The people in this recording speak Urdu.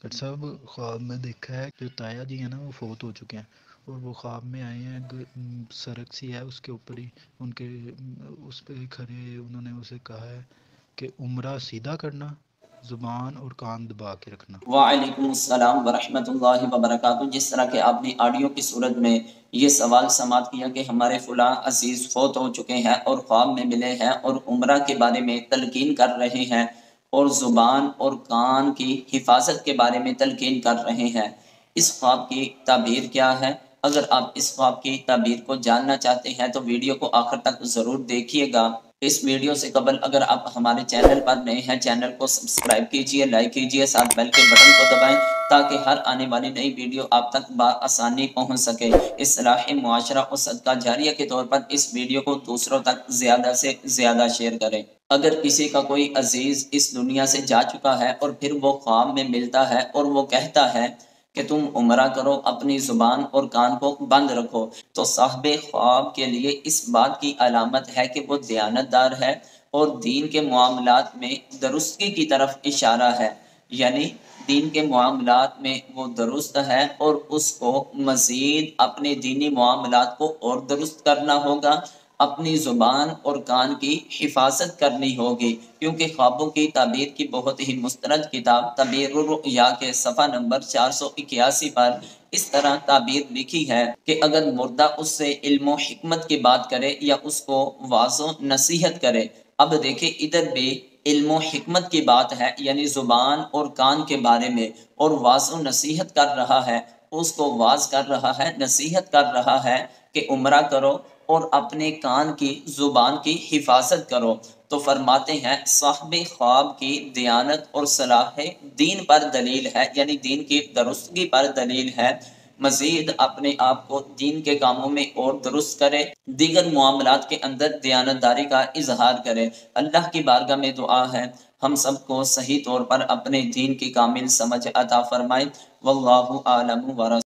ڈاکٹر صاحب خواب میں دیکھا ہے جو تایا جی ہیں نا وہ فوت ہو چکے ہیں، اور وہ خواب میں آئے ہیں، سڑک سی ہے اس کے اوپر ہی ان کے اس پہ کھڑے، انہوں نے اسے کہا ہے کہ عمرہ سیدھا کرنا، زبان اور کان دبا کے رکھنا۔ وعلیکم السلام ورحمۃ اللہ وبرکاتہ۔ جس طرح کہ آپ نے آڈیو کی صورت میں یہ سوال سماعت کیا کہ ہمارے فلاں عزیز فوت ہو چکے ہیں اور خواب میں ملے ہیں اور عمرہ کے بارے میں تلقین کر رہے ہیں اور زبان اور کان کی حفاظت کے بارے میں تلقین کر رہے ہیں، اس خواب کی تعبیر کیا ہے؟ اگر آپ اس خواب کی تعبیر کو جاننا چاہتے ہیں تو ویڈیو کو آخر تک ضرور دیکھیے گا۔ اس ویڈیو سے قبل اگر آپ ہمارے چینل پر نئے ہیں، چینل کو سبسکرائب کیجئے، لائک کیجئے، ساتھ بیل کے بٹن کو دبائیں تاکہ ہر آنے والی نئی ویڈیو آپ تک بآسانی پہنچ سکے۔ اصلاح معاشرہ اور صدقہ جاریہ کے طور پر اس ویڈیو کو دوسروں تک زیادہ سے زیادہ شیئر کریں۔ اگر کسی کا کوئی عزیز اس دنیا سے جا چکا ہے اور پھر وہ خواب میں ملتا ہے اور وہ کہتا ہے کہ تم عمرہ کرو، اپنی زبان اور کان کو بند رکھو، تو صاحب خواب کے لیے اس بات کی علامت ہے کہ وہ دیانتدار ہے اور دین کے معاملات میں درستگی کی طرف اشارہ ہے، یعنی دین کے معاملات میں وہ درست ہے اور اس کو مزید اپنے دینی معاملات کو اور درست کرنا ہوگا، اپنی زبان اور کان کی حفاظت کرنی ہوگی، کیونکہ خوابوں کی تعبیر کی بہت ہی مستند کتاب تعبیر الرؤیا کے صفحہ نمبر 481 پر اس طرح تعبیر لکھی ہے کہ اگر مردہ اس سے علم و حکمت کی بات کرے یا اس کو واضح و نصیحت کرے۔ اب دیکھیں ادھر بھی علم و حکمت کی بات ہے، یعنی زبان اور کان کے بارے میں، اور واضح و نصیحت کر رہا ہے، اس کو واضح کر رہا ہے، نصیحت کر رہا ہے کہ عمرہ کرو اور اپنے کان کی زبان کی حفاظت کرو۔ تو فرماتے ہیں صاحب خواب کی دیانت اور صلاح دین پر دلیل ہے، یعنی دین کی درستگی پر دلیل ہے، مزید اپنے آپ کو دین کے کاموں میں اور درست کرے، دیگر معاملات کے اندر دیانتداری کا اظہار کرے۔ اللہ کی بارگاہ میں دعا ہے ہم سب کو صحیح طور پر اپنے دین کی کامل سمجھ عطا فرمائے۔ واللہ اعلم ورسولہ۔